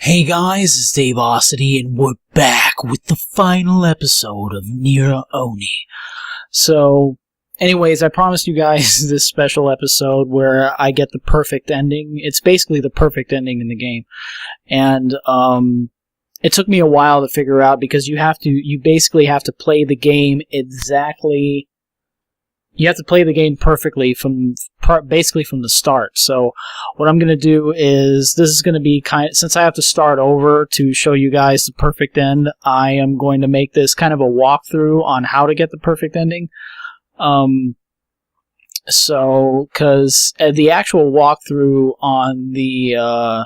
Hey guys, it's Davosity, and we're back with the final episode of Nira Oni. So, anyways, I promised you guys this special episode where I get the perfect ending. It's basically the perfect ending in the game. And, it took me a while to figure out because you basically have to play the game exactly. You have to play the game perfectly basically from the start. So what I'm going to do is, this is going to be since I have to start over to show you guys the perfect end, I am going to make this kind of a walkthrough on how to get the perfect ending. Because the actual walkthrough on the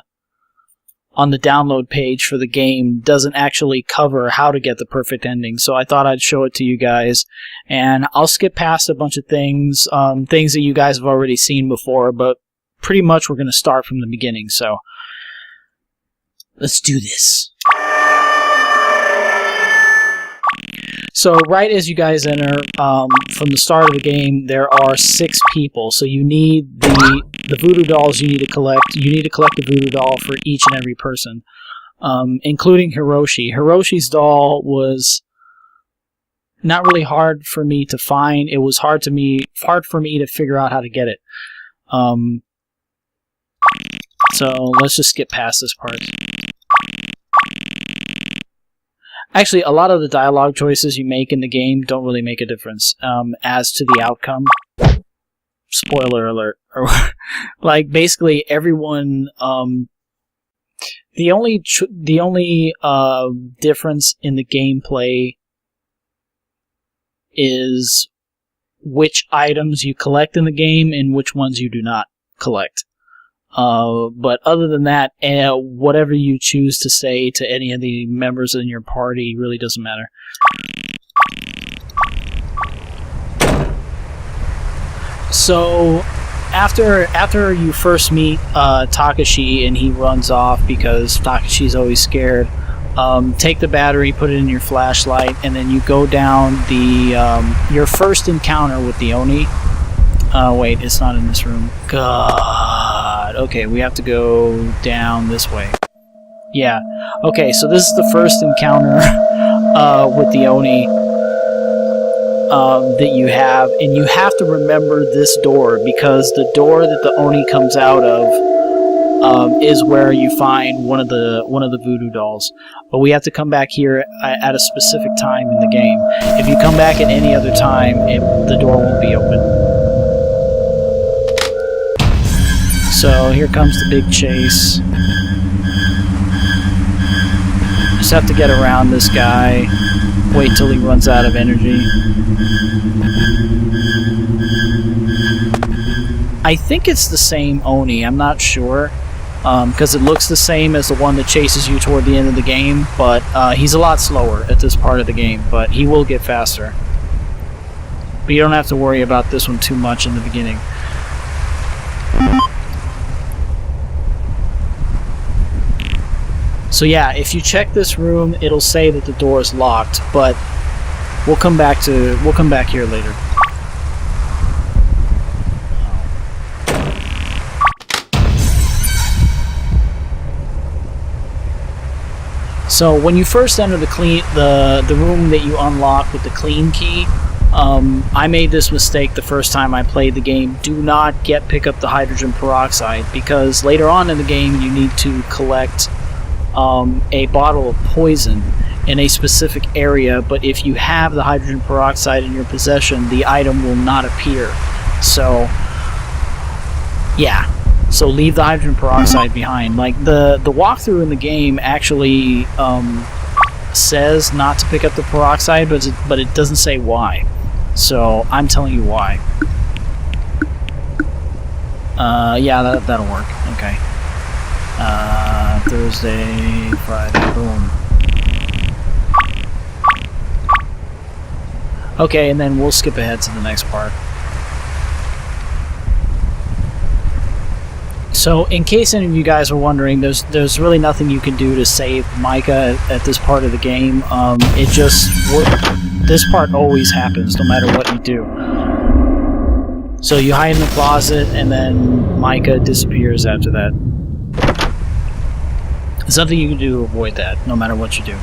download page for the game doesn't actually cover how to get the perfect ending, so I thought I'd show it to you guys. And I'll skip past a bunch of things that you guys have already seen before, but pretty much we're going to start from the beginning, so let's do this. So right as you guys enter, from the start of the game, there are 6 people. So you need the voodoo dolls you need to collect. You need to collect the voodoo doll for each and every person, including Hiroshi. Hiroshi's doll was not really hard for me to find. It was hard for me to figure out how to get it. So let's just skip past this part. Actually, a lot of the dialogue choices you make in the game don't really make a difference as to the outcome. Spoiler alert. Like, basically, everyone... the only difference in the gameplay is which items you collect in the game and which ones you do not collect. But other than that, whatever you choose to say to any of the members in your party really doesn't matter. So, after you first meet Takashi and he runs off because Takashi's always scared, take the battery, put it in your flashlight, and then you go down your first encounter with the Oni. Wait, it's not in this room. God. Okay, we have to go down this way. Yeah. Okay, so this is the first encounter with the Oni that you have, and you have to remember this door, because the door that the Oni comes out of is where you find one of the voodoo dolls. But we have to come back here at a specific time in the game. If you come back at any other time, the door won't be open. So here comes the big chase. Just have to get around this guy. Wait till he runs out of energy. I think it's the same Oni, I'm not sure. Because it looks the same as the one that chases you toward the end of the game. But he's a lot slower at this part of the game. But he will get faster. But you don't have to worry about this one too much in the beginning. So yeah, if you check this room, it'll say that the door is locked, but we'll come back here later. So when you first enter the room that you unlock with the clean key, I made this mistake the first time I played the game. Do not pick up the hydrogen peroxide, because later on in the game you need to collect a bottle of poison in a specific area, but if you have the hydrogen peroxide in your possession, the item will not appear. So, yeah. So leave the hydrogen peroxide behind. Like, the walkthrough in the game actually says not to pick up the peroxide, but it doesn't say why. So, I'm telling you why. Yeah, that'll work. Okay. Thursday, Friday, boom. Okay, and then we'll skip ahead to the next part. So, in case any of you guys are wondering, there's really nothing you can do to save Micah at this part of the game. This part always happens, no matter what you do. So you hide in the closet, and then Micah disappears after that. There's nothing you can do to avoid that, no matter what you do.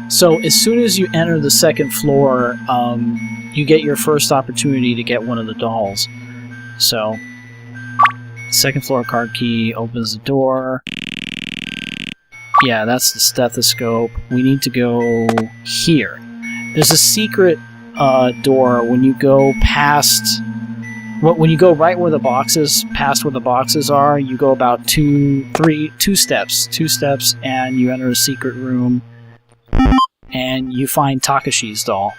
So as soon as you enter the second floor, you get your first opportunity to get one of the dolls. So, second floor card key opens the door. Yeah, that's the stethoscope. We need to go here. There's a secret door when you go past... When you go right where the boxes, past where the boxes are, you go about two steps, and you enter a secret room, and you find Takashi's doll.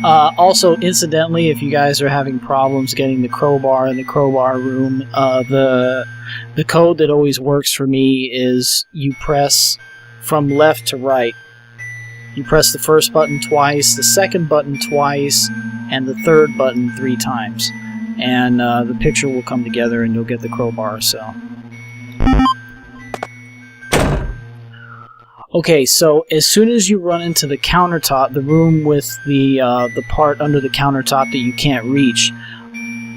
Also, incidentally, if you guys are having problems getting the crowbar in the crowbar room, the code that always works for me is you press from left to right. You press the first button twice, the second button twice, and the third button 3 times. And the picture will come together and you'll get the crowbar, so... Okay, so as soon as you run into the countertop, the room with the part under the countertop that you can't reach,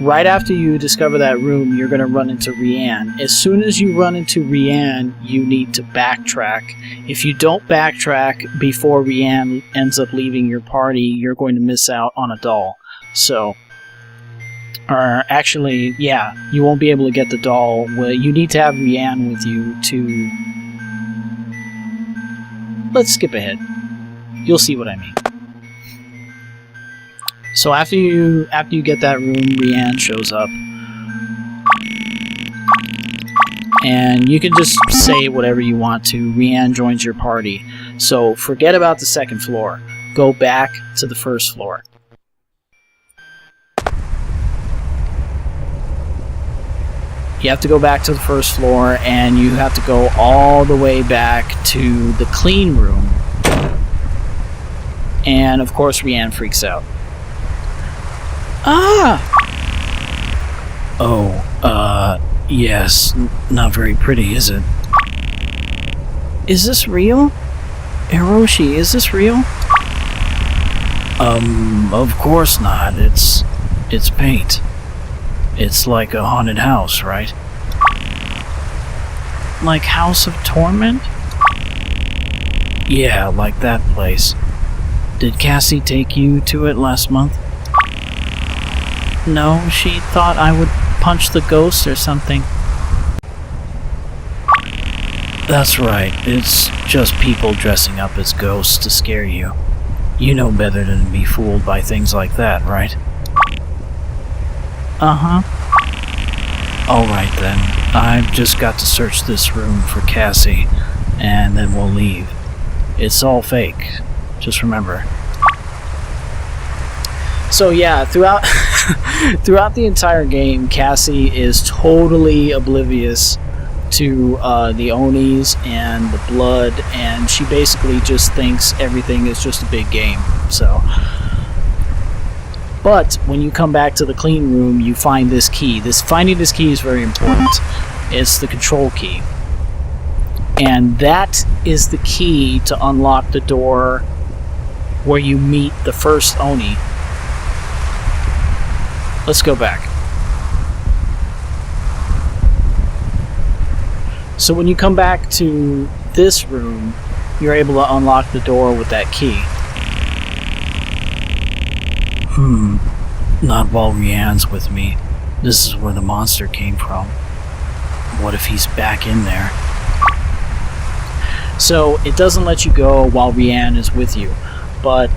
right after you discover that room, you're going to run into Rianne. As soon as you run into Rianne, you need to backtrack. If you don't backtrack before Rianne ends up leaving your party, you're going to miss out on a doll. So, or actually, yeah, you won't be able to get the doll. Well, you need to have Rianne with you to... Let's skip ahead. You'll see what I mean. So after you get that room, Rianne shows up. And you can just say whatever you want to. Rianne joins your party. So forget about the second floor. Go back to the first floor. You have to go back to the first floor, and you have to go all the way back to the clean room. And of course, Rianne freaks out. Ah! Oh, yes. Not very pretty, is it? Is this real? Hiroshi, is this real? Of course not. It's paint. It's like a haunted house, right? Like House of Torment? Yeah, like that place. Did Cassie take you to it last month? No, she thought I would punch the ghost or something. That's right, it's just people dressing up as ghosts to scare you. You know better than to be fooled by things like that, right? Uh-huh. Alright then, I've just got to search this room for Cassie, and then we'll leave. It's all fake, just remember. So yeah, throughout the entire game, Cassie is totally oblivious to the Onis and the blood, and she basically just thinks everything is just a big game, so... But when you come back to the clean room, you find this key. Finding this key is very important. It's the control key. And that is the key to unlock the door where you meet the first Oni. Let's go back. So when you come back to this room, you're able to unlock the door with that key. Not while Rianne's with me. This is where the monster came from. What if he's back in there? So, it doesn't let you go while Rianne is with you, but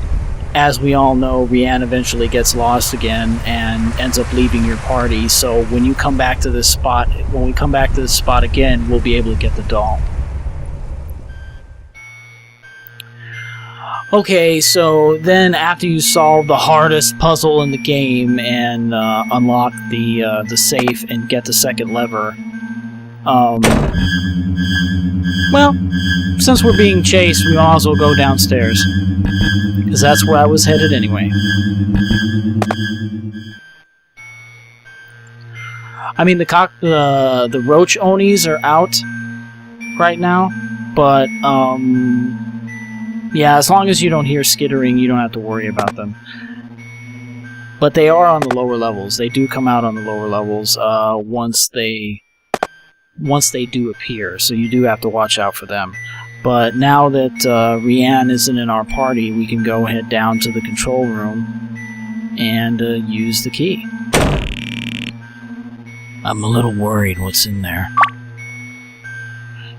as we all know, Rianne eventually gets lost again and ends up leaving your party, so when you come back to this spot, when we come back to this spot again, we'll be able to get the doll. Okay, so then after you solve the hardest puzzle in the game and unlock the safe and get the second lever, well, since we're being chased, we might as well go downstairs, because that's where I was headed anyway. I mean, the roach Onis are out right now, but Yeah, as long as you don't hear skittering, you don't have to worry about them. But they are on the lower levels. They do come out on the lower levels once they do appear, so you do have to watch out for them. But now that Rianne isn't in our party, we can go head down to the control room and use the key. I'm a little worried what's in there.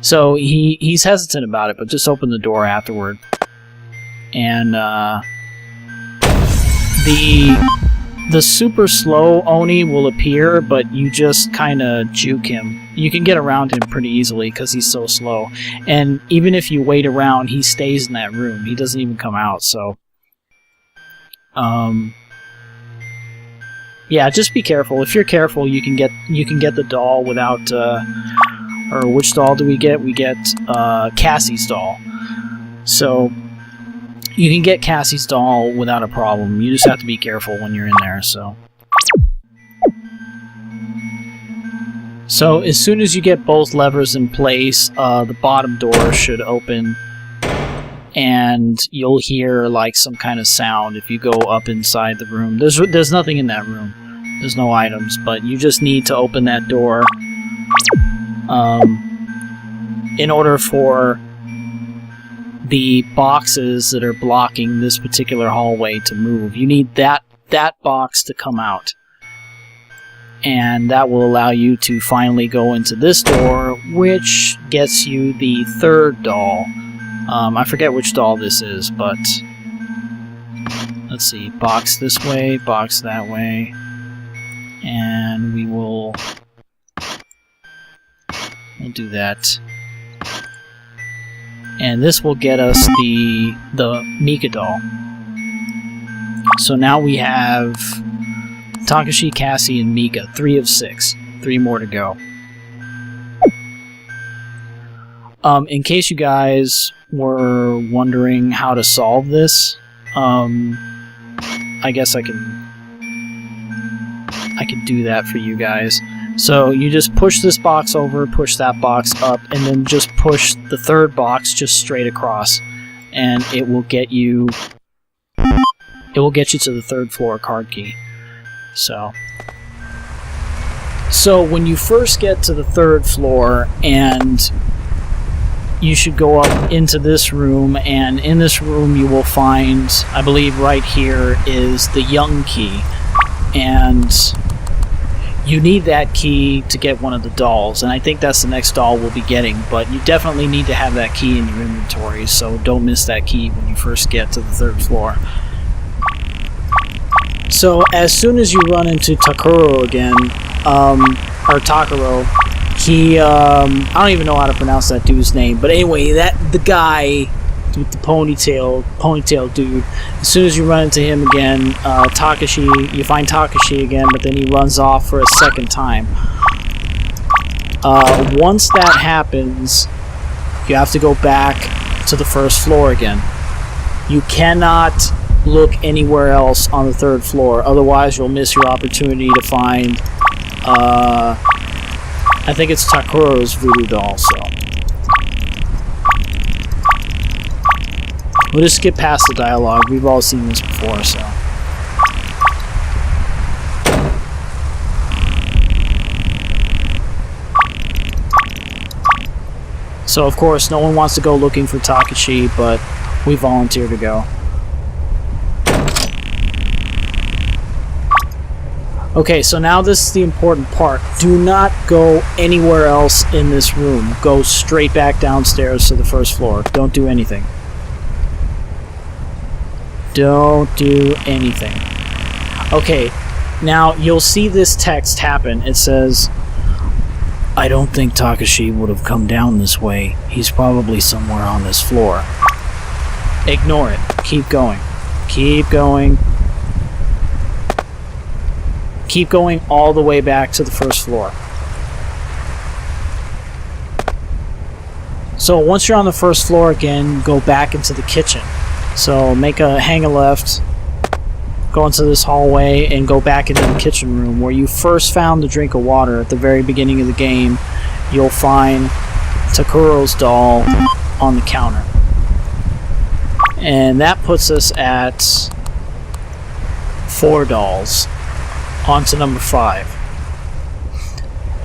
So he's hesitant about it, but just open the door afterward. And the super slow Oni will appear, but you just kind of juke him. You can get around him pretty easily because he's so slow. And even if you wait around, he stays in that room. He doesn't even come out, so... yeah, just be careful. If you're careful, you can get the doll without... or which doll do we get? We get Cassie's doll. So... you can get Cassie's doll without a problem. You just have to be careful when you're in there, so... So, as soon as you get both levers in place, the bottom door should open, and you'll hear, like, some kind of sound if you go up inside the room. There's nothing in that room. There's no items, but you just need to open that door, in order for the boxes that are blocking this particular hallway to move. You need that box to come out. And that will allow you to finally go into this door, which gets you the third doll. I forget which doll this is, but... let's see. Box this way, box that way. And we'll do that. And this will get us the Mika doll. So now we have Takashi, Cassie, and Mika. 3 of 6. 3 more to go. In case you guys were wondering how to solve this, I guess I can do that for you guys. So you just push this box over, push that box up, and then just push the third box just straight across, and it will get you to the third floor card key. So when you first get to the third floor, and you should go up into this room, and in this room you will find, I believe right here is the young key, and you need that key to get one of the dolls, and I think that's the next doll we'll be getting, but you definitely need to have that key in your inventory, so don't miss that key when you first get to the third floor. So as soon as you run into Takuro again, or Takuro, he, I don't even know how to pronounce that dude's name, but anyway, the guy with the ponytail dude, as soon as you run into him again, you find Takashi again, but then he runs off for a second time. Once that happens, you have to go back to the first floor again. You cannot look anywhere else on the third floor, otherwise you'll miss your opportunity to find, I think it's Takuro's voodoo doll, so... we'll just skip past the dialogue. We've all seen this before, so... So, of course, no one wants to go looking for Takashi, but we volunteer to go. Okay, so now this is the important part. Do not go anywhere else in this room. Go straight back downstairs to the first floor. Don't do anything. Don't do anything. Okay, now you'll see this text happen. It says, I don't think Takashi would have come down this way. He's probably somewhere on this floor. Ignore it. Keep going. Keep going. Keep going all the way back to the first floor. So once you're on the first floor again, go back into the kitchen. So hang a left, go into this hallway, and go back into the kitchen room where you first found the drink of water at the very beginning of the game. You'll find Takuro's doll on the counter. And that puts us at 4 dolls. On to number 5.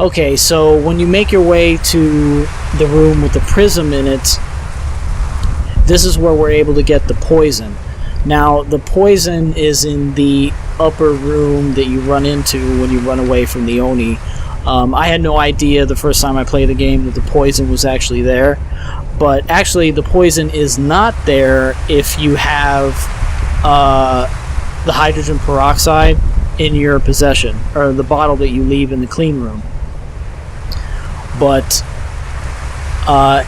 Okay, so when you make your way to the room with the prism in it, this is where we're able to get the poison. Now, the poison is in the upper room that you run into when you run away from the Oni. I had no idea the first time I played the game that the poison was actually there. But actually, the poison is not there if you have the hydrogen peroxide in your possession, or the bottle that you leave in the clean room. But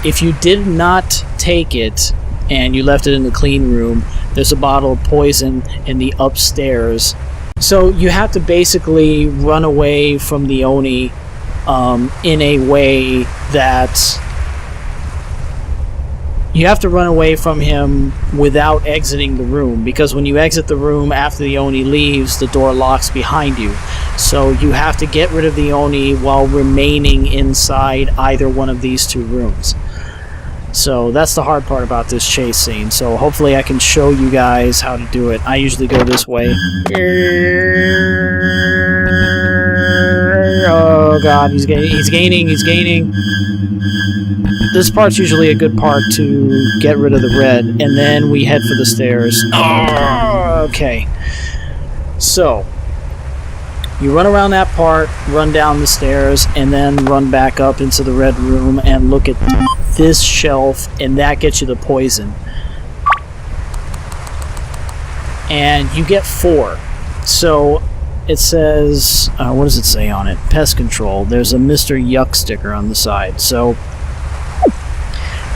if you did not take it and you left it in the clean room, there's a bottle of poison in the upstairs. So you have to basically run away from the Oni in a way that you have to run away from him without exiting the room, because when you exit the room after the Oni leaves, the door locks behind you. So you have to get rid of the Oni while remaining inside either one of these 2 rooms. So that's the hard part about this chase scene. So hopefully I can show you guys how to do it. I usually go this way. Oh god, he's gaining. This part's usually a good part to get rid of the red, and then we head for the stairs. Oh, okay. So, you run around that part, run down the stairs, and then run back up into the red room and look at this shelf, and that gets you the poison. And you get 4. So, it says, what does it say on it? Pest control. There's a Mr. Yuck sticker on the side. So,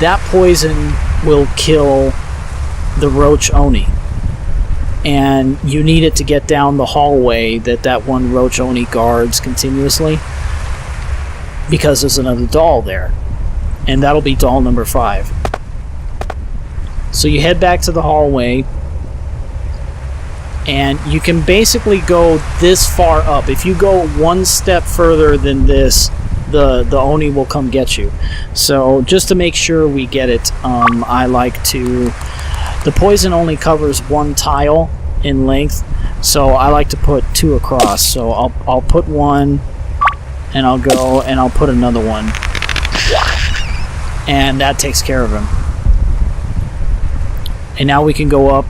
that poison will kill the Roach Oni. And you need it to get down the hallway that one Roach Oni guards continuously, because there's another doll there. And that'll be doll number 5. So you head back to the hallway, and you can basically go this far up. If you go 1 step further than this, the Oni will come get you. So just to make sure we get it, I like to... The poison only covers 1 tile in length, so I like to put 2 across. So I'll put 1, and I'll go and I'll put another one, and that takes care of him. And now we can go up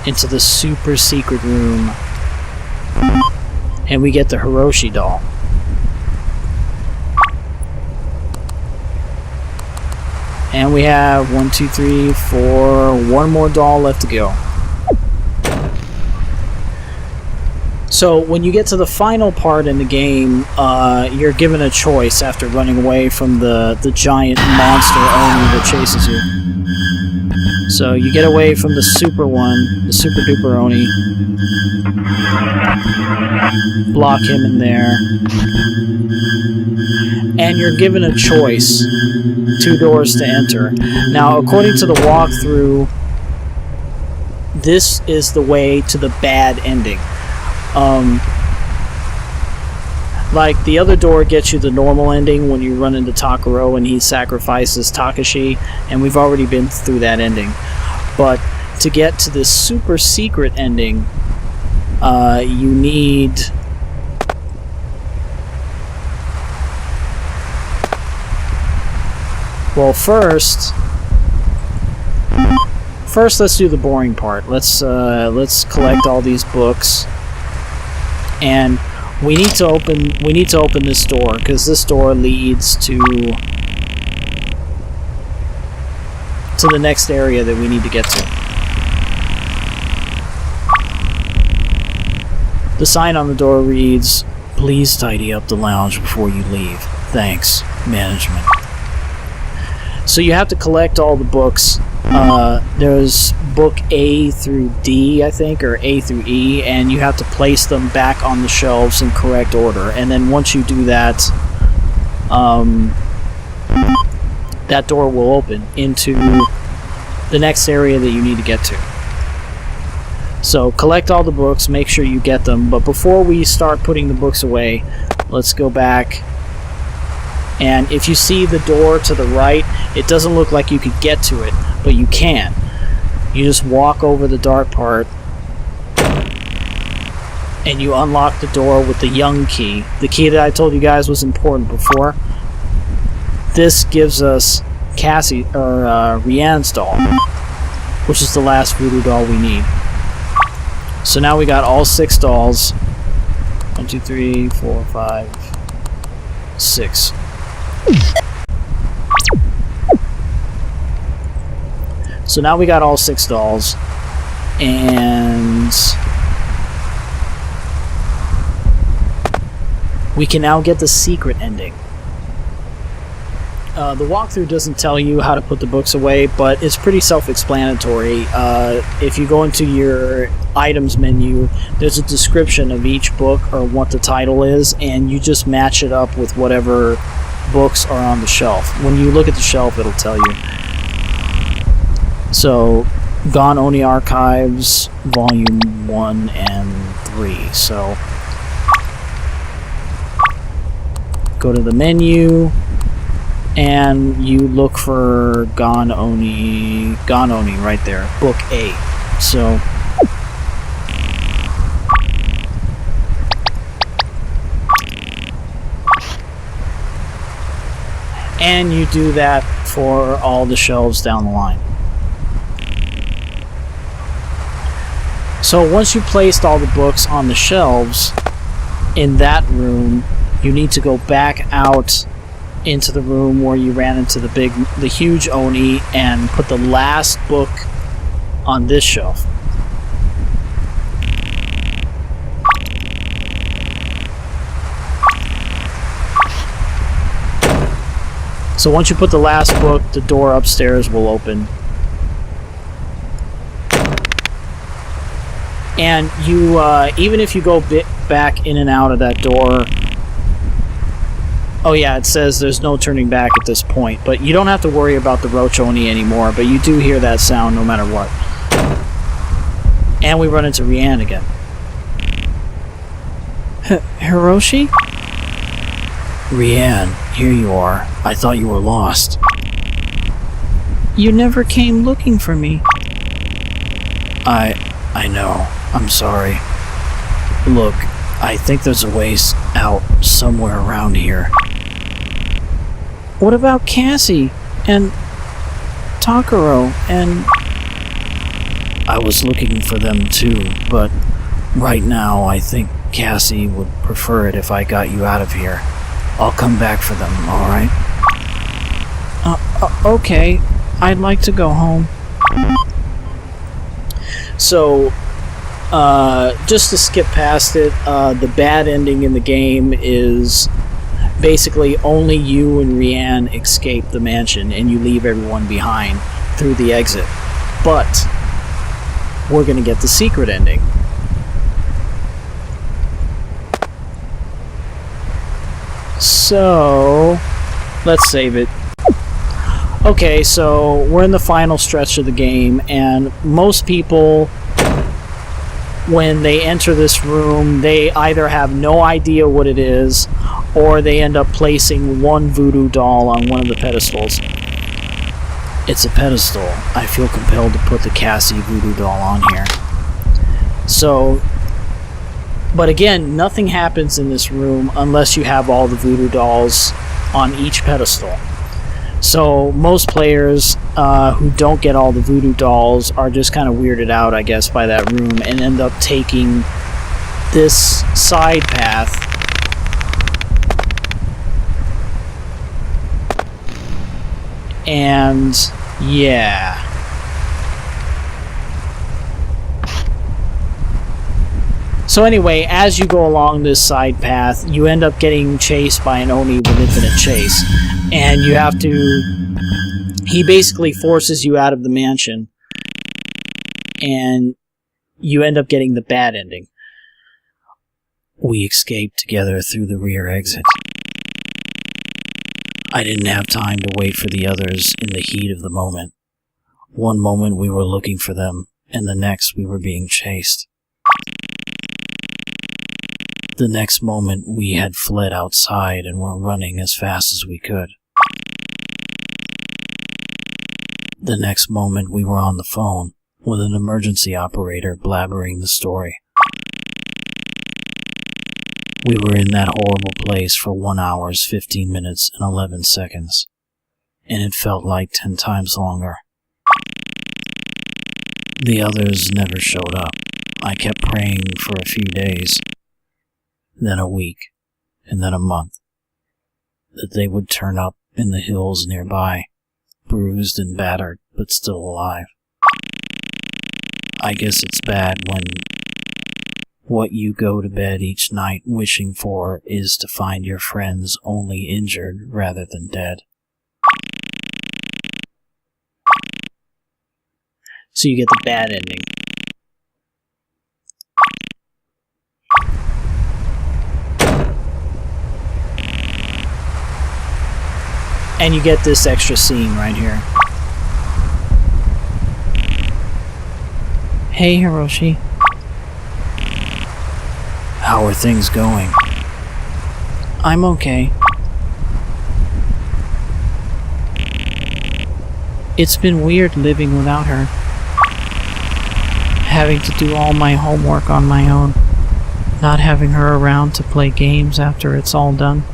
into the super secret room, and we get the Hiroshi doll. And we have 1, 2, 3, 4, 1 more doll left to go. So when you get to the final part in the game, you're given a choice after running away from the giant monster Oni that chases you. So you get away from the super one, the super duper Oni. Block him in there. And you're given a choice. 2 doors to enter. Now, according to the walkthrough, this is the way to the bad ending. Like, the other door gets you the normal ending when you run into Takuro and he sacrifices Takashi, and we've already been through that ending. But to get to this super secret ending, you need... Well, first let's do the boring part. Let's collect all these books, and we need to open this door, because this door leads to the next area that we need to get to. The sign on the door reads, "Please tidy up the lounge before you leave. Thanks, management." So you have to collect all the books. There's book A through D, I think, or A through E, and you have to place them back on the shelves in correct order. And then once you do that, that door will open into the next area that you need to get to. So collect all the books, make sure you get them, but before we start putting the books away, let's go back And if you see the door to the right, it doesn't look like you could get to it, but you can. You just walk over the dark part, and you unlock the door with the young key. The key that I told you guys was important before. This gives us Cassie, or Rianne's doll, which is the last voodoo doll we need. So now we got all 6 dolls. 1, 2, 3, 4, 5, 6. So now we got all 6 dolls, and we can now get the secret ending. The walkthrough doesn't tell you how to put the books away, but it's pretty self-explanatory. If you go into your items menu, there's a description of each book or what the title is, and you just match it up with whatever books are on the shelf. When you look at the shelf, it'll tell you. So, Gone Oni Archives, Volume 1 and 3. So, go to the menu, and you look for Gone Oni right there, Book A. So, and you do that for all the shelves down the line. So once you placed all the books on the shelves in that room, you need to go back out into the room where you ran into the huge Oni and put the last book on this shelf. So once you put the last book, the door upstairs will open. And you, even if you go back in and out of that door, oh yeah, it says there's no turning back at this point, but you don't have to worry about the Roach Oni anymore, but you do hear that sound no matter what. And we run into Rianne again. Hiroshi? Rianne, here you are. I thought you were lost. You never came looking for me. I know. I'm sorry. Look, I think there's a ways out somewhere around here. What about Cassie and Takaro and... I was looking for them too, but right now I think Cassie would prefer it if I got you out of here. I'll come back for them, alright? Okay. I'd like to go home. So, just to skip past it, the bad ending in the game is basically only you and Rianne escape the mansion and you leave everyone behind through the exit. But we're going to get the secret ending. So, let's save it. Okay, so we're in the final stretch of the game, and most people, when they enter this room, they either have no idea what it is, or they end up placing one voodoo doll on one of the pedestals. It's a pedestal. I feel compelled to put the Cassie voodoo doll on here. So, but again, nothing happens in this room unless you have all the voodoo dolls on each pedestal. So most players who don't get all the voodoo dolls are just kind of weirded out, I guess, by that room and end up taking this side path and yeah. So anyway, as you go along this side path, you end up getting chased by an Oni with infinite chase. And you have to... He basically forces you out of the mansion. And you end up getting the bad ending. We escaped together through the rear exit. I didn't have time to wait for the others in the heat of the moment. One moment we were looking for them, and the next we were being chased. The next moment, we had fled outside and were running as fast as we could. The next moment, we were on the phone with an emergency operator blabbering the story. We were in that horrible place for 1 hour, 15 minutes, and 11 seconds, and it felt like 10 times longer. The others never showed up. I kept praying for a few days, then a week, and then a month, that they would turn up in the hills nearby, bruised and battered, but still alive. I guess it's bad when what you go to bed each night wishing for is to find your friends only injured rather than dead. So you get the bad ending. And you get this extra scene right here. Hey, Hiroshi. How are things going? I'm okay. It's been weird living without her. Having to do all my homework on my own. Not having her around to play games after it's all done.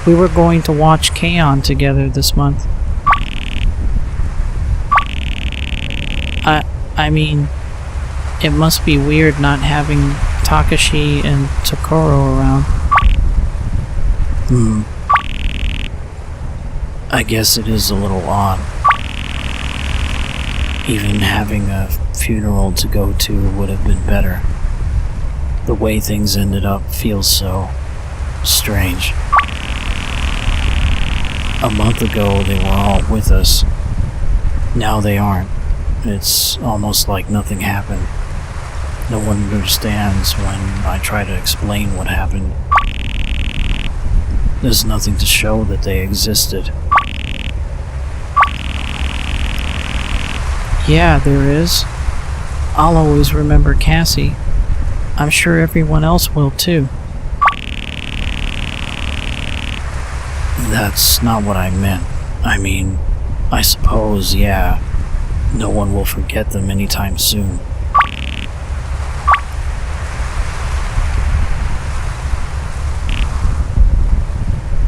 We were going to watch Keon together this month. I mean, it must be weird not having Takashi and Tokoro around. I guess it is a little odd. Even having a funeral to go to would have been better. The way things ended up feels so strange. A month ago they were all with us. Now they aren't. It's almost like nothing happened. No one understands when I try to explain what happened. There's nothing to show that they existed. Yeah, there is. I'll always remember Cassie. I'm sure everyone else will too. That's not what I meant. I mean, I suppose, yeah, no one will forget them anytime soon.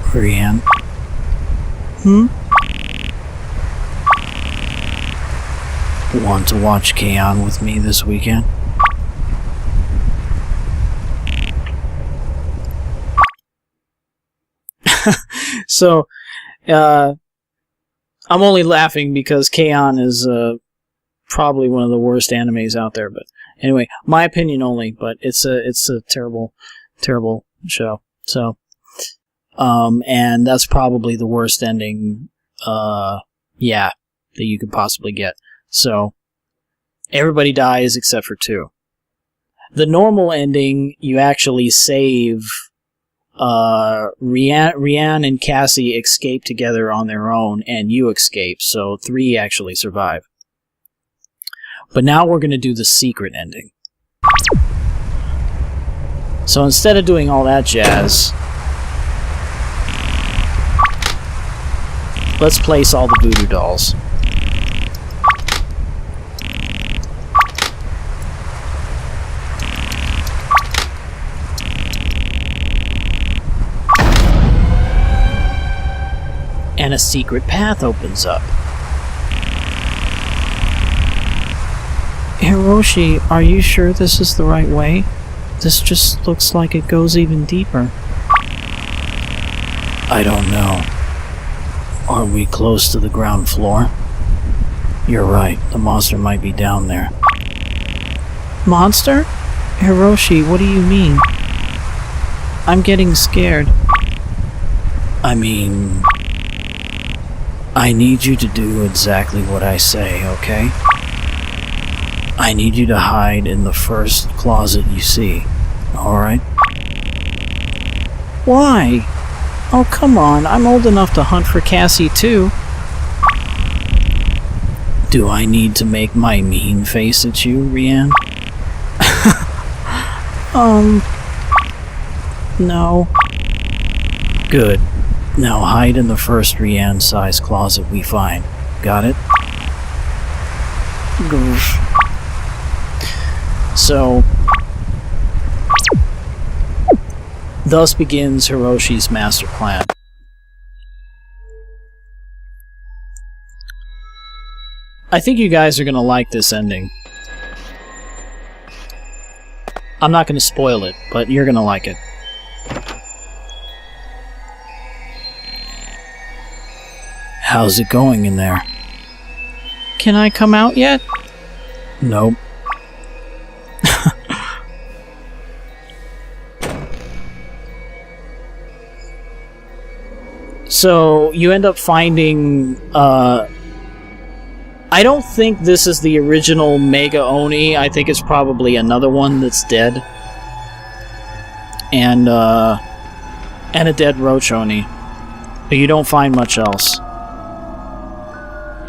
Brienne? Want to watch Keon with me this weekend? So, I'm only laughing because Keon is probably one of the worst animes out there. But anyway, my opinion only. But it's a terrible, terrible show. So, and that's probably the worst ending, yeah, that you could possibly get. So, everybody dies except for 2. The normal ending, you actually save. Rianne and Cassie escape together on their own, and you escape, so 3 actually survive. But now we're going to do the secret ending. So instead of doing all that jazz, let's place all the voodoo dolls. And a secret path opens up. Hiroshi, are you sure this is the right way? This just looks like it goes even deeper. I don't know. Are we close to the ground floor? You're right, the monster might be down there. Monster? Hiroshi, what do you mean? I'm getting scared. I mean, I need you to do exactly what I say, okay? I need you to hide in the first closet you see, alright? Why? Oh, come on, I'm old enough to hunt for Cassie too. Do I need to make my mean face at you, Rianne? No. Good. Now hide in the first Rianne-sized closet we find. Got it? Goof. So, thus begins Hiroshi's master plan. I think you guys are gonna like this ending. I'm not gonna spoil it, but you're gonna like it. How's it going in there? Can I come out yet? Nope. So, you end up finding, I don't think this is the original Mega Oni. I think it's probably another one that's dead. And a dead Roach Oni. But you don't find much else.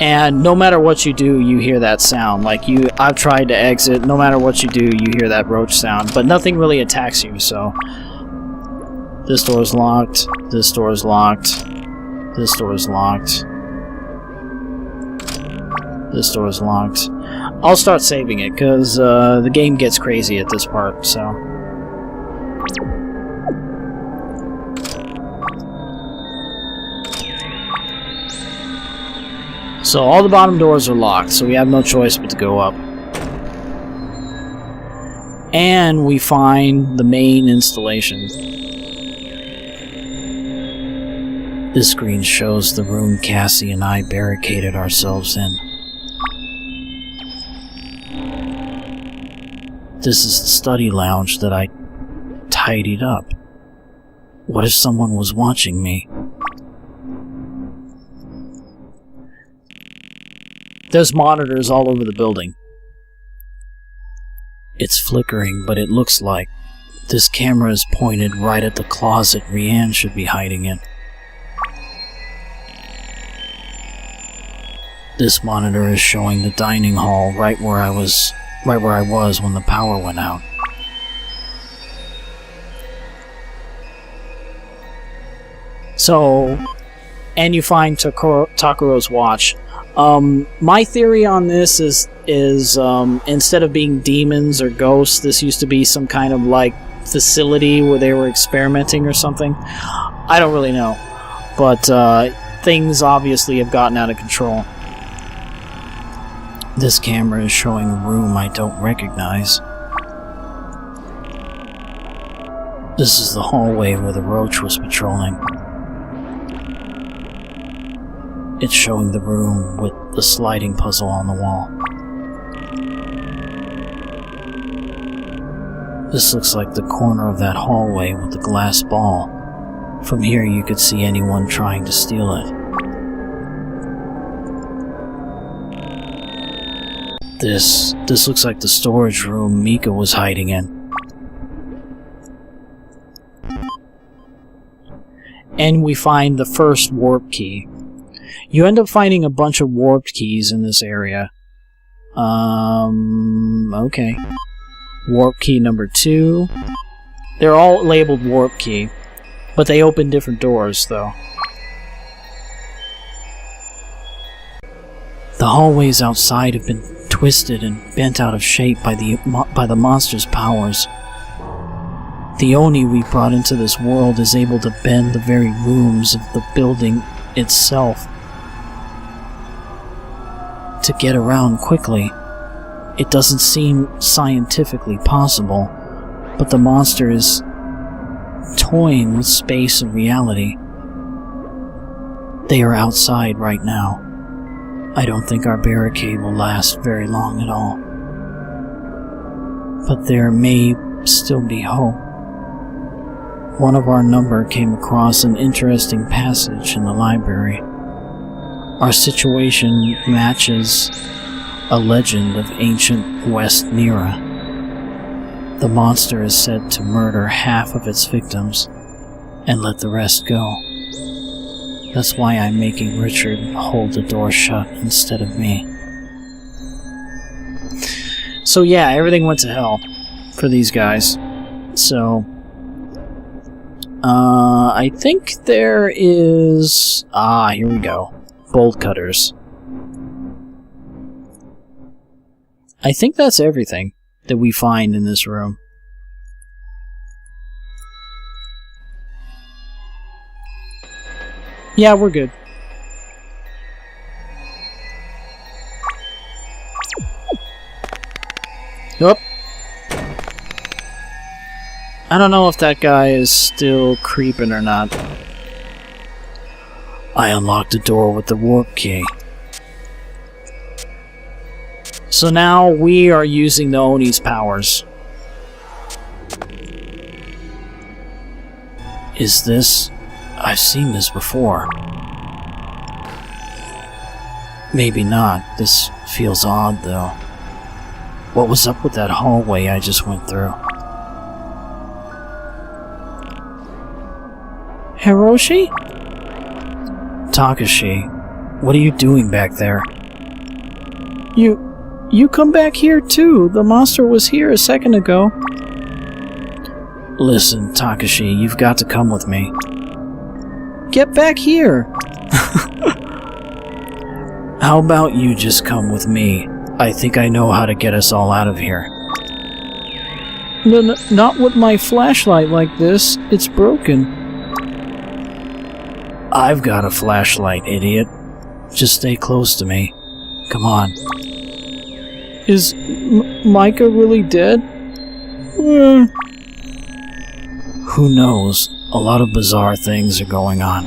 And no matter what you do, you hear that sound. Like, I've tried to exit, no matter what you do, you hear that roach sound. But nothing really attacks you, so... This door is locked. This door is locked. This door is locked. This door is locked. I'll start saving it, because the game gets crazy at this part, so... So all the bottom doors are locked, so we have no choice but to go up. And we find the main installation. This screen shows the room Cassie and I barricaded ourselves in. This is the study lounge that I tidied up. What if someone was watching me? There's monitors all over the building. It's flickering, but it looks like this camera is pointed right at the closet Rianne should be hiding in. This monitor is showing the dining hall right where I was when the power went out. So, and you find Takuro's watch. My theory on this is instead of being demons or ghosts, this used to be some kind of like facility where they were experimenting or something. I don't really know, but things obviously have gotten out of control. This camera is showing a room I don't recognize. This is the hallway where the roach was patrolling. It's showing the room with the sliding puzzle on the wall. This looks like the corner of that hallway with the glass ball. From here you could see anyone trying to steal it. This looks like the storage room Mika was hiding in. And we find the first warp key. You end up finding a bunch of warped keys in this area. Okay. Warp key number 2. They're all labeled warp key, but they open different doors, though. The hallways outside have been twisted and bent out of shape by the monster's powers. The Oni we brought into this world is able to bend the very rooms of the building itself. To get around quickly. It doesn't seem scientifically possible, but the monster is toying with space and reality. They are outside right now. I don't think our barricade will last very long at all. But there may still be hope. One of our number came across an interesting passage in the library. Our situation matches a legend of ancient West Nira. The monster is said to murder half of its victims and let the rest go. That's why I'm making Richard hold the door shut instead of me. So yeah, everything went to hell for these guys. So, I think there is... here we go. Bolt cutters. I think that's everything that we find in this room. Yeah, we're good. Nope. I don't know if that guy is still creeping or not. I unlocked the door with the warp key. So now we are using the Oni's powers. Is this... I've seen this before. Maybe not. This feels odd, though. What was up with that hallway I just went through? Hiroshi? Takashi, what are you doing back there? You come back here too. The monster was here a second ago. Listen, Takashi, you've got to come with me. Get back here! How about you just come with me? I think I know how to get us all out of here. No, not with my flashlight like this. It's broken. I've got a flashlight, idiot. Just stay close to me. Come on. Is Micah really dead? Who knows? A lot of bizarre things are going on.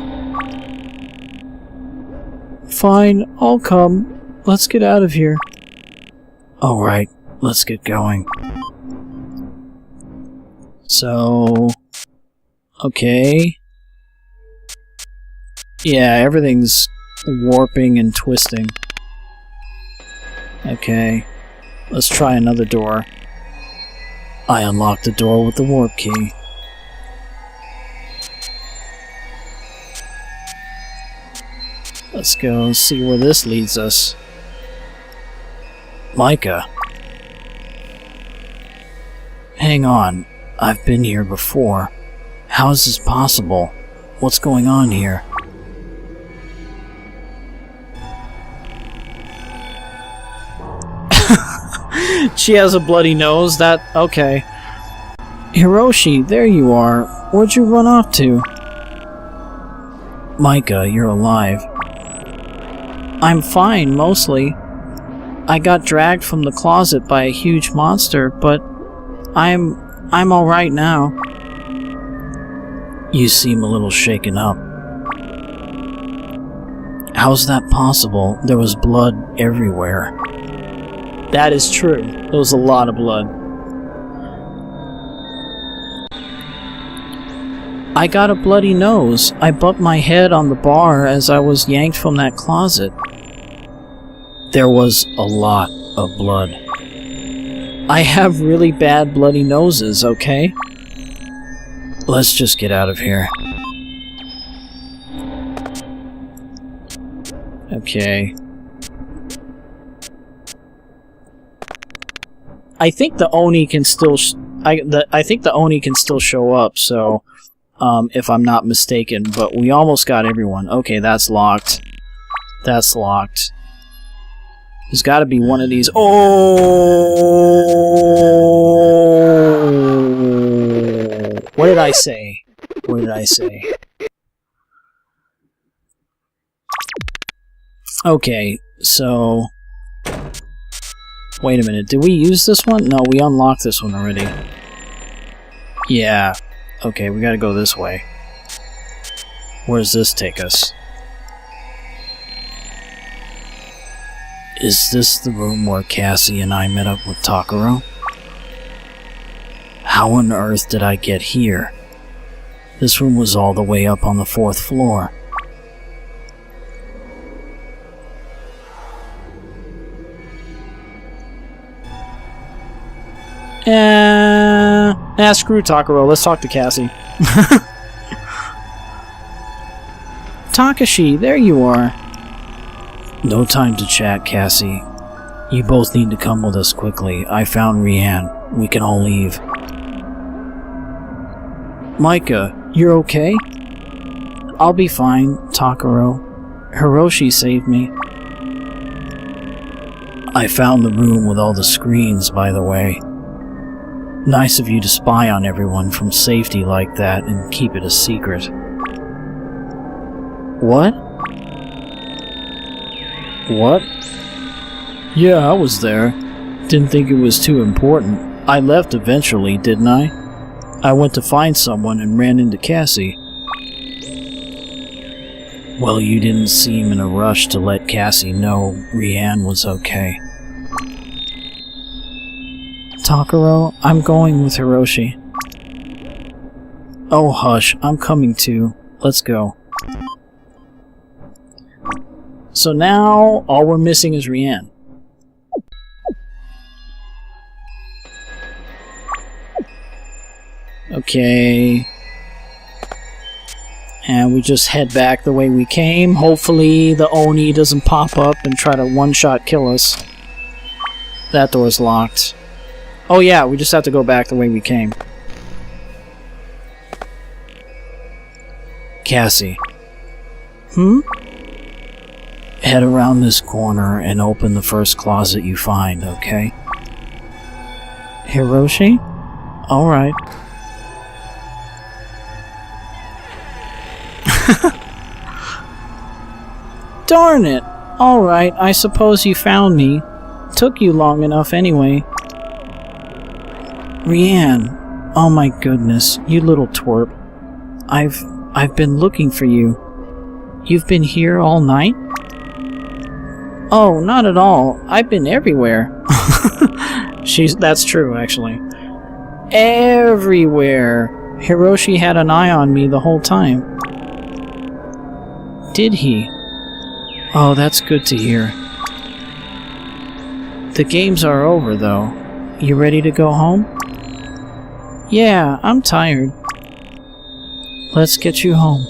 Fine, I'll come. Let's get out of here. Alright, let's get going. So... Okay... Yeah, everything's warping and twisting. Okay, let's try another door. I unlocked the door with the warp key. Let's go see where this leads us. Micah. Hang on, I've been here before. How is this possible? What's going on here? She has a bloody nose, okay. Hiroshi, there you are. Where'd you run off to? Micah, you're alive. I'm fine, mostly. I got dragged from the closet by a huge monster, but I'm alright now. You seem a little shaken up. How's that possible? There was blood everywhere. That is true. There was a lot of blood. I got a bloody nose. I bumped my head on the bar as I was yanked from that closet. There was a lot of blood. I have really bad bloody noses, okay? Let's just get out of here. Okay. I think the Oni can still I think the Oni can still show up, so if I'm not mistaken, but we almost got everyone. Okay, that's locked. That's locked. There's got to be one of these. Oh! What did I say? What did I say? Okay, so wait a minute, did we use this one? No, we unlocked this one already. Yeah. Okay, we gotta go this way. Where does this take us? Is this the room where Cassie and I met up with Takaro? How on earth did I get here? This room was all the way up on the 4th floor. Screw Takaro, let's talk to Cassie. Takashi, there you are. No time to chat, Cassie. You both need to come with us quickly. I found Rianne. We can all leave. Micah, you're okay? I'll be fine, Takaro. Hiroshi saved me. I found the room with all the screens, by the way. Nice of you to spy on everyone from safety like that and keep it a secret. What? What? Yeah, I was there. Didn't think it was too important. I left eventually, didn't I? I went to find someone and ran into Cassie. Well, you didn't seem in a rush to let Cassie know Rianne was okay. Takaro, I'm going with Hiroshi. Oh, hush, I'm coming too. Let's go. So now, all we're missing is Rianne. Okay. And we just head back the way we came. Hopefully the Oni doesn't pop up and try to one-shot kill us. That door's locked. Oh yeah, we just have to go back the way we came. Cassie. Head around this corner and open the first closet you find, okay? Hiroshi? Alright. Darn it! Alright, I suppose you found me. Took you long enough anyway. Rianne, oh my goodness, you little twerp. I've been looking for you. You've been here all night? Oh, not at all. I've been everywhere. That's true, actually. Everywhere. Hiroshi had an eye on me the whole time. Did he? Oh, that's good to hear. The games are over, though. You ready to go home? Yeah, I'm tired. Let's get you home.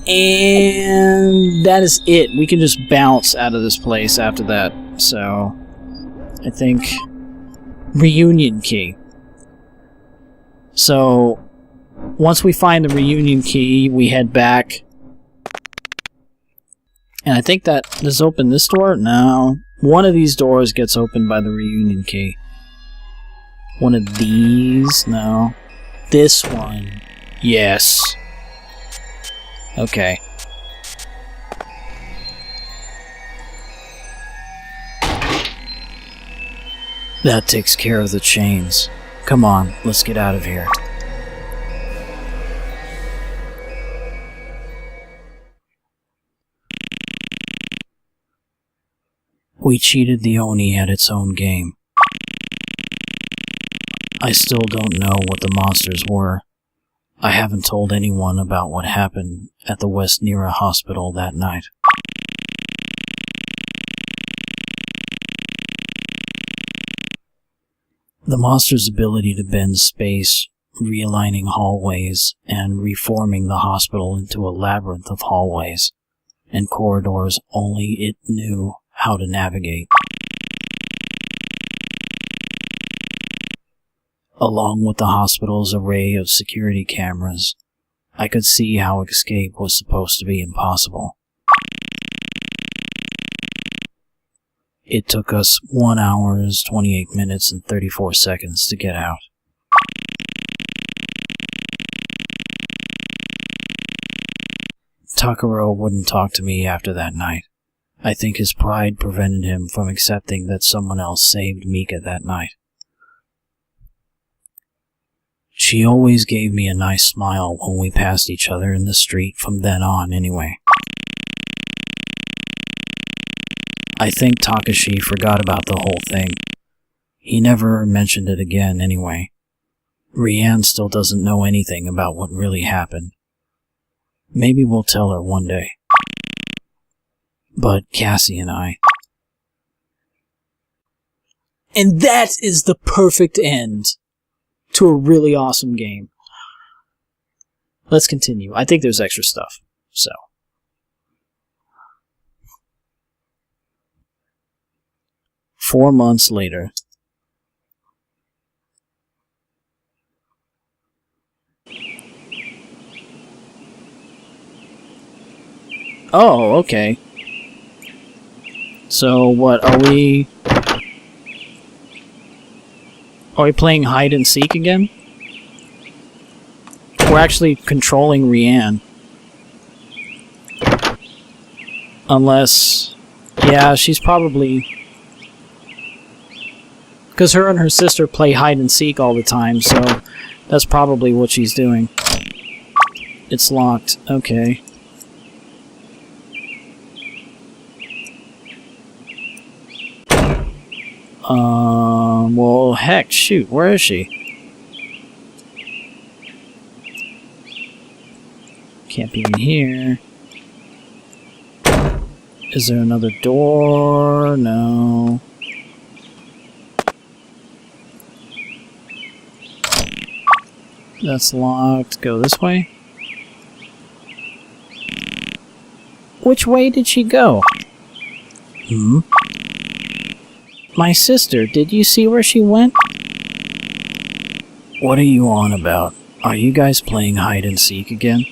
And that is it. We can just bounce out of this place after that. So, I think reunion key. So, once we find the reunion key, we head back. And I think that, does it open this door? No. One of these doors gets opened by the reunion key. One of these? No. This one. Yes. Okay. That takes care of the chains. Come on, let's get out of here. We cheated the Oni at its own game. I still don't know what the monsters were. I haven't told anyone about what happened at the West Nira hospital that night. The monster's ability to bend space, realigning hallways, and reforming the hospital into a labyrinth of hallways and corridors only it knew how to navigate. Along with the hospital's array of security cameras, I could see how escape was supposed to be impossible. It took us 1 hour, 28 minutes, and 34 seconds to get out. Takaro wouldn't talk to me after that night. I think his pride prevented him from accepting that someone else saved Mika that night. She always gave me a nice smile when we passed each other in the street from then on, anyway. I think Takashi forgot about the whole thing. He never mentioned it again, anyway. Rianne still doesn't know anything about what really happened. Maybe we'll tell her one day. But Cassie and I... And that is the perfect end to a really awesome game. Let's continue. I think there's extra stuff, so... 4 months later. Oh, okay. So, what, are we playing hide and seek again? We're actually controlling Rianne. Unless... yeah, she's probably... because her and her sister play hide and seek all the time, so that's probably what she's doing. It's locked. Okay. Well, heck, shoot, where is she? Can't be in here. Is there another door? No. That's locked. Go this way. Which way did she go? Hmm? My sister, did you see where she went? What are you on about? Are you guys playing hide and seek again?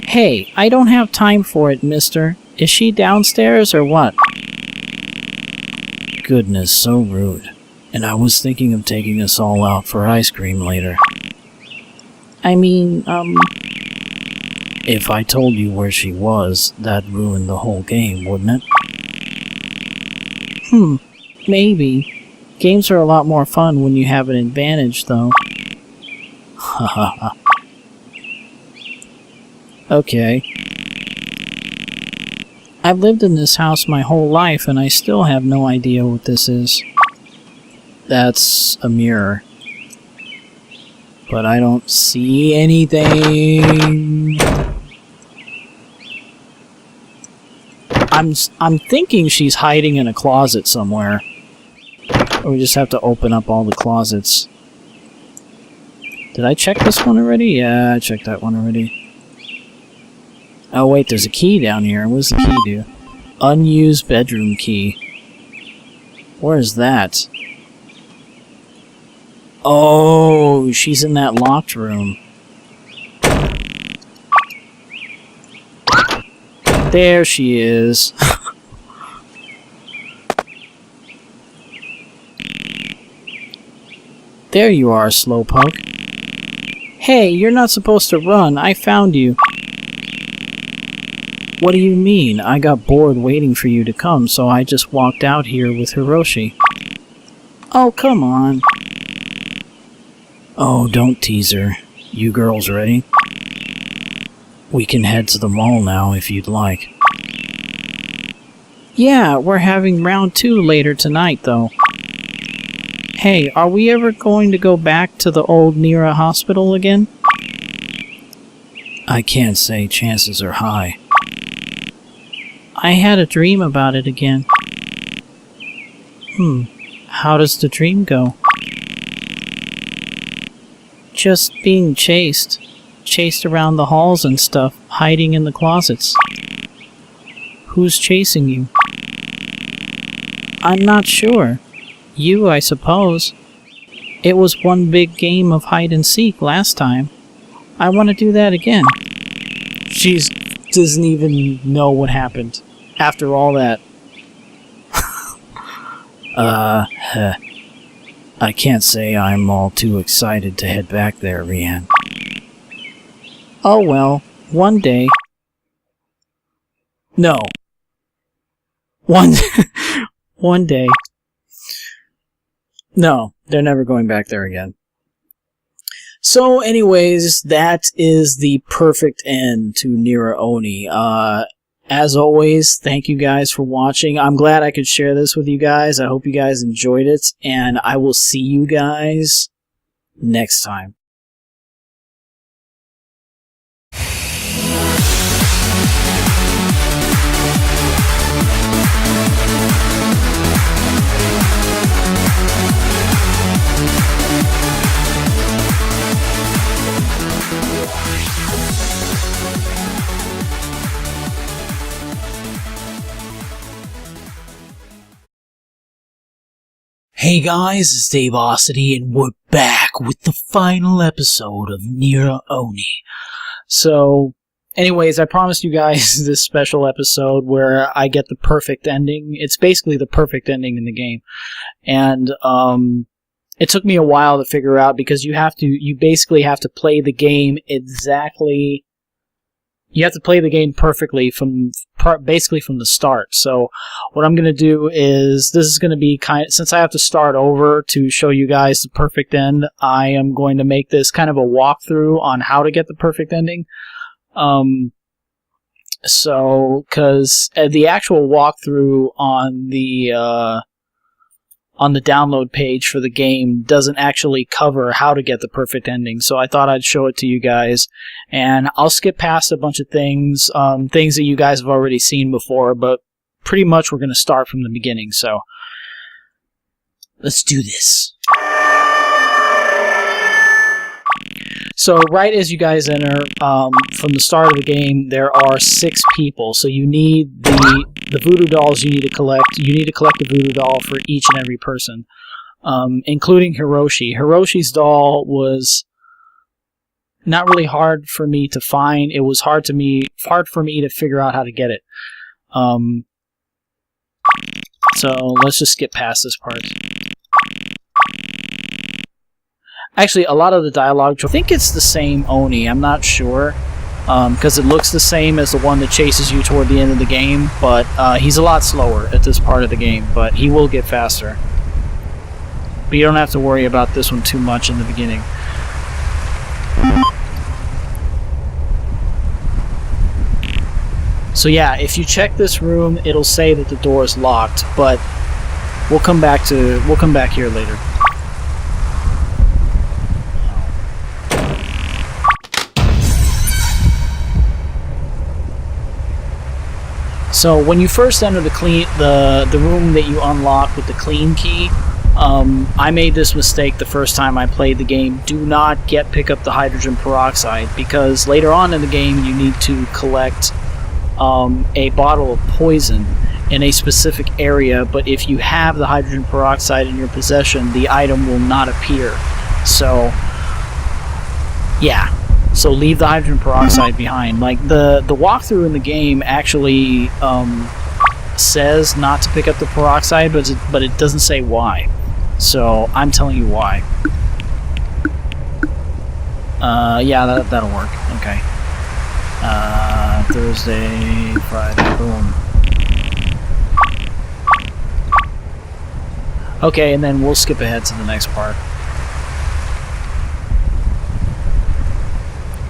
Hey, I don't have time for it, mister. Is she downstairs or what? Goodness, so rude. And I was thinking of taking us all out for ice cream later. I mean, if I told you where she was, that'd ruin the whole game, wouldn't it? Maybe. Games are a lot more fun when you have an advantage, though. Haha. Okay. I've lived in this house my whole life, and I still have no idea what this is. That's a mirror. But I don't see anything. I'm thinking she's hiding in a closet somewhere. Or we just have to open up all the closets. Did I check this one already? Yeah, I checked that one already. Oh wait, there's a key down here. What does the key do? Unused bedroom key. Where is that? Oh, she's in that locked room. There she is. There you are, slowpoke. Hey, you're not supposed to run. I found you. What do you mean? I got bored waiting for you to come, so I just walked out here with Hiroshi. Oh, come on. Oh, don't tease her. You girls ready? We can head to the mall now if you'd like. Yeah, we're having round 2 later tonight, though. Hey, are we ever going to go back to the old Nira hospital again? I can't say, chances are high. I had a dream about it again. How does the dream go? Just being chased. Chased around the halls and stuff, hiding in the closets. Who's chasing you? I'm not sure. You, I suppose. It was one big game of hide and seek last time. I want to do that again. She doesn't even know what happened after all that. I can't say I'm all too excited to head back there, Rianne. Oh well, one day. No. One day. No, they're never going back there again. So anyways, that is the perfect end to Nira Oni. As always, thank you guys for watching. I'm glad I could share this with you guys. I hope you guys enjoyed it, and I will see you guys next time. Hey guys, it's Davosity, and we're back with the final episode of Nira Oni. So, anyways, I promised you guys this special episode where I get the perfect ending. It's basically the perfect ending in the game. And it took me a while to figure out because you basically have to play the game exactly. You have to play the game perfectly basically from the start. So what I'm going to do is, this is going to be since I have to start over to show you guys the perfect end, I am going to make this kind of a walkthrough on how to get the perfect ending. So, because the actual walkthrough on the download page for the game doesn't actually cover how to get the perfect ending, so I thought I'd show it to you guys, and I'll skip past a bunch of things that you guys have already seen before, but pretty much we're going to start from the beginning, so let's do this. So right as you guys enter, from the start of the game, there are 6 people. So you need the voodoo dolls you need to collect. You need to collect the voodoo doll for each and every person, including Hiroshi. Hiroshi's doll was not really hard for me to find. It was hard for me to figure out how to get it. So let's just skip past this part. Actually, a lot of the dialogue, I think it's the same Oni, I'm not sure, because it looks the same as the one that chases you toward the end of the game, but he's a lot slower at this part of the game, but he will get faster. But you don't have to worry about this one too much in the beginning. So yeah, if you check this room, it'll say that the door is locked, but we'll come back here later. So when you first enter the room that you unlock with the clean key, I made this mistake the first time I played the game. Do not pick up the hydrogen peroxide, because later on in the game you need to collect a bottle of poison in a specific area, but if you have the hydrogen peroxide in your possession, the item will not appear. So yeah. So leave the hydrogen peroxide behind. Like the walkthrough in the game actually says not to pick up the peroxide, but it doesn't say why. So I'm telling you why. Yeah, that'll work. Okay. Thursday, Friday, boom. Okay, and then we'll skip ahead to the next part.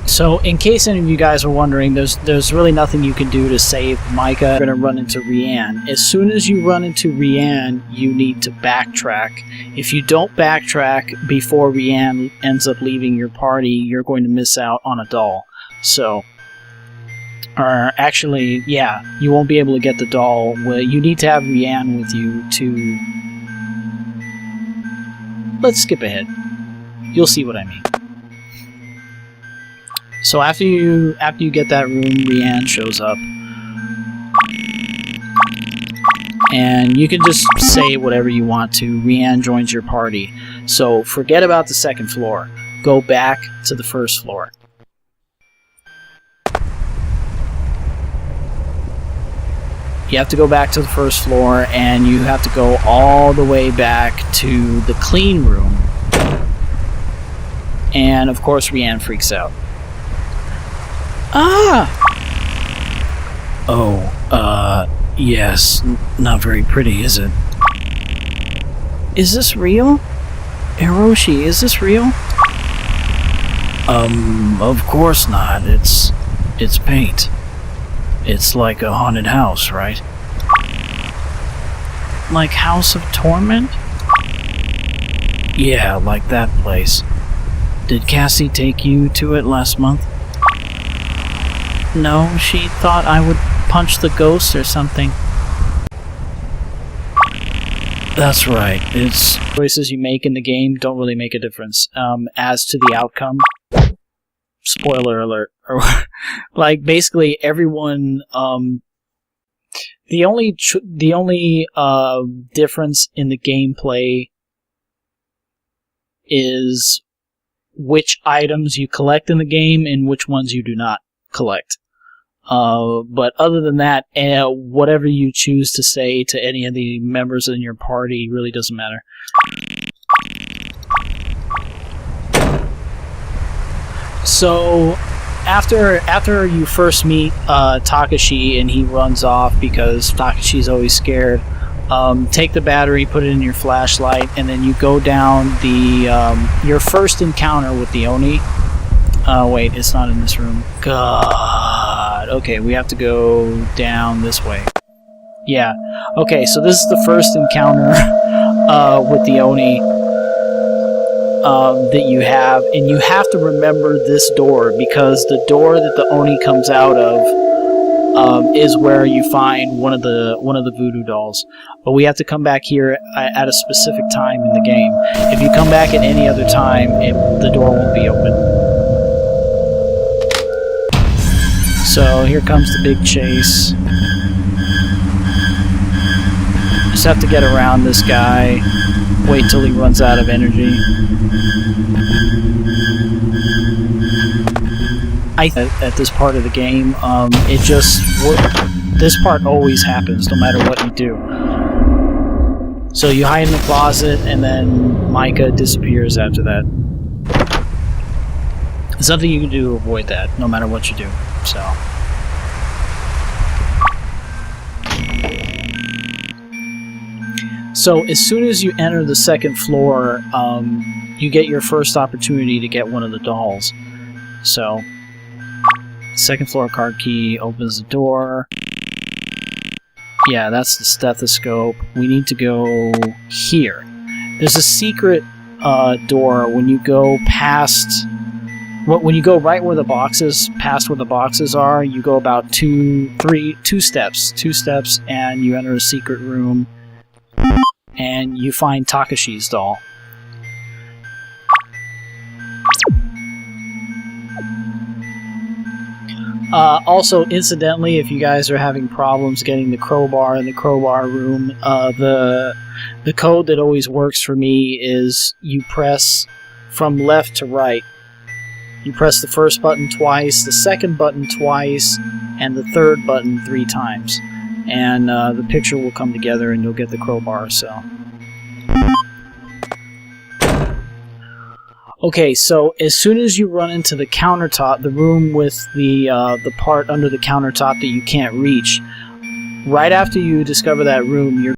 So, in case any of you guys are wondering, there's really nothing you can do to save Micah. You're going to run into Rianne. As soon as you run into Rianne, you need to backtrack. If you don't backtrack before Rianne ends up leaving your party, you're going to miss out on a doll. So, actually, yeah, you won't be able to get the doll. Well, you need to have Rianne with you to... Let's skip ahead. You'll see what I mean. So after you get that room, Rianne shows up. And you can just say whatever you want to. Rianne joins your party. So forget about the second floor. Go back to the first floor. You have to go back to the first floor, and you have to go all the way back to the clean room. And of course Rianne freaks out. Ah! Oh, yes. Not very pretty, is it? Is this real? Hiroshi, is this real? Of course not. It's paint. It's like a haunted house, right? Like House of Torment? Yeah, like that place. Did Cassie take you to it last month? No, she thought I would punch the ghost or something. That's right. It's choices you make in the game don't really make a difference as to the outcome. Spoiler alert. Like basically everyone. The only difference in the gameplay is which items you collect in the game and which ones you do not collect. But other than that, whatever you choose to say to any of the members in your party really doesn't matter. So, after you first meet Takashi and he runs off because Takashi's always scared, take the battery, put it in your flashlight, and then you go down your first encounter with the Oni. Wait, it's not in this room. God. Okay, we have to go down this way. Yeah. Okay, so this is the first encounter with the Oni that you have, and you have to remember this door, because the door that the Oni comes out of is where you find one of the voodoo dolls. But we have to come back here at a specific time in the game. If you come back at any other time, the door won't be open. So here comes the big chase. Just have to get around this guy. Wait till he runs out of energy. At this part of the game, this part always happens no matter what you do. So you hide in the closet, and then Micah disappears after that. There's nothing you can do to avoid that, no matter what you do. So as soon as you enter the second floor, you get your first opportunity to get one of the dolls. So, second floor card key opens the door. Yeah, that's the stethoscope. We need to go here. There's a secret door when you go past... When you go right where the boxes, past where the boxes are, you go about two steps, and you enter a secret room, and you find Takashi's doll. Also, incidentally, if you guys are having problems getting the crowbar in the crowbar room, the code that always works for me is you press from left to right. You press the first button twice, the second button twice, and the third button 3 times. And the picture will come together and you'll get the crowbar, so... Okay, so as soon as you run into the countertop, the room with the part under the countertop that you can't reach, right after you discover that room, you're